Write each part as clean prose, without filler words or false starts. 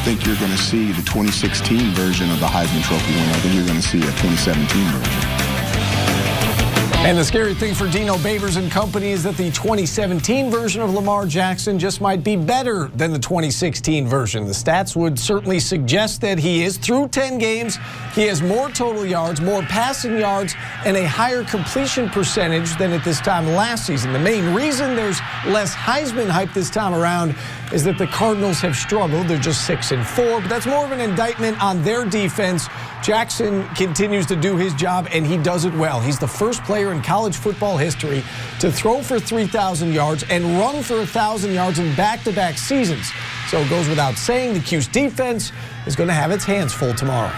don't think you're going to see the 2016 version of the Heisman Trophy winner. I think you're going to see a 2017 version. And the scary thing for Dino Babers and company is that the 2017 version of Lamar Jackson just might be better than the 2016 version. The stats would certainly suggest that he is. Through 10 games, he has more total yards, more passing yards, and a higher completion percentage than at this time last season. The main reason there's less Heisman hype this time around is that the Cardinals have struggled. They're just 6-4, but that's more of an indictment on their defense. Jackson continues to do his job, and he does it well. He's the first player in college football history to throw for 3,000 yards and run for 1,000 yards in back-to-back seasons. So it goes without saying the Cuse defense is going to have its hands full tomorrow.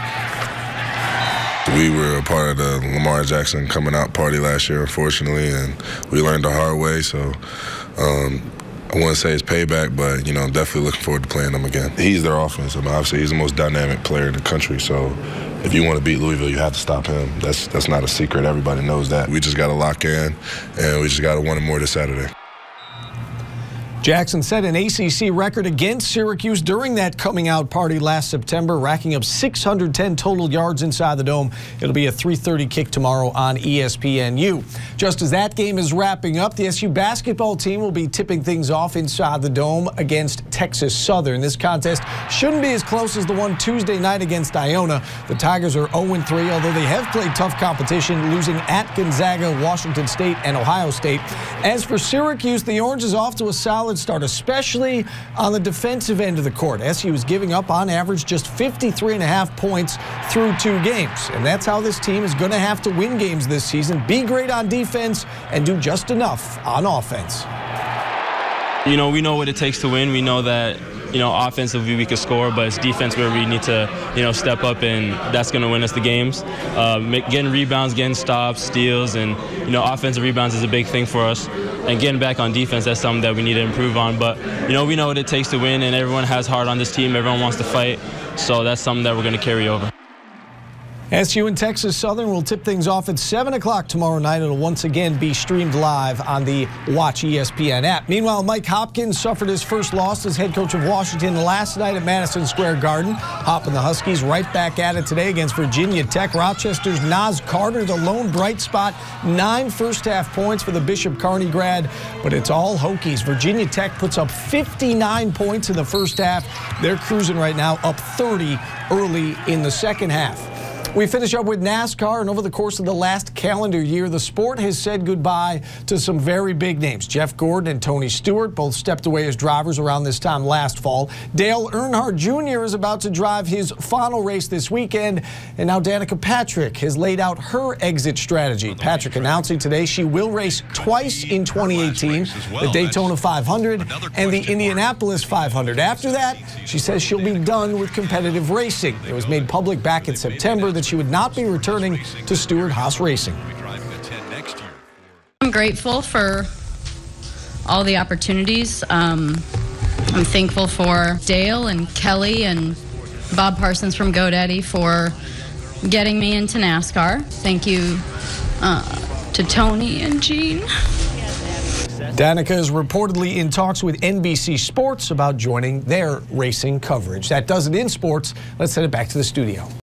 We were a part of the Lamar Jackson coming out party last year, unfortunately, and we learned the hard way. So I wouldn't say it's payback, but, you know, I'm definitely looking forward to playing them again. He's their offense. I mean, obviously, he's the most dynamic player in the country. So if you want to beat Louisville, you have to stop him. That's not a secret. Everybody knows that. We just got to lock in, and we just got to win him more this Saturday. Jackson set an ACC record against Syracuse during that coming out party last September, racking up 610 total yards inside the dome. It'll be a 3:30 kick tomorrow on ESPNU. Just as that game is wrapping up, the SU basketball team will be tipping things off inside the dome against Texas Southern. This contest shouldn't be as close as the one Tuesday night against Iona. The Tigers are 0-3, although they have played tough competition, losing at Gonzaga, Washington State, and Ohio State. As for Syracuse, the Orange is off to a solid start, especially on the defensive end of the court. SU is giving up on average just 53.5 points through 2 games. And that's how this team is going to have to win games this season. Be great on defense and do just enough on offense. You know, we know what it takes to win. We know that, you know, offensively we can score, but it's defense where we need to, you know, step up, and that's going to win us the games. Getting rebounds, getting stops, steals, and, you know, offensive rebounds is a big thing for us. And getting back on defense, that's something that we need to improve on. But, you know, we know what it takes to win, and everyone has heart on this team. Everyone wants to fight, so that's something that we're going to carry over. SU and Texas Southern will tip things off at 7 o'clock tomorrow night. It'll once again be streamed live on the Watch ESPN app. Meanwhile, Mike Hopkins suffered his first loss as head coach of Washington last night at Madison Square Garden. Hop and the Huskies right back at it today against Virginia Tech. Rochester's Naz Carter, the lone bright spot, 9 first-half points for the Bishop Kearney grad, but it's all Hokies. Virginia Tech puts up 59 points in the first half. They're cruising right now, up 30 early in the second half. We finish up with NASCAR, and over the course of the last calendar year, the sport has said goodbye to some very big names. Jeff Gordon and Tony Stewart both stepped away as drivers around this time last fall. Dale Earnhardt Jr. is about to drive his final race this weekend, and now Danica Patrick has laid out her exit strategy. Patrick announcing today she will race twice in 2018, the Daytona 500 and the Indianapolis 500. After that, she says she'll be done with competitive racing. It was made public back in September that she would not be returning to Stewart-Haas Racing. I'm grateful for all the opportunities. I'm thankful for Dale and Kelly and Bob Parsons from GoDaddy for getting me into NASCAR. Thank you to Tony and Gene. Danica is reportedly in talks with NBC Sports about joining their racing coverage. That does it in sports. Let's send it back to the studio.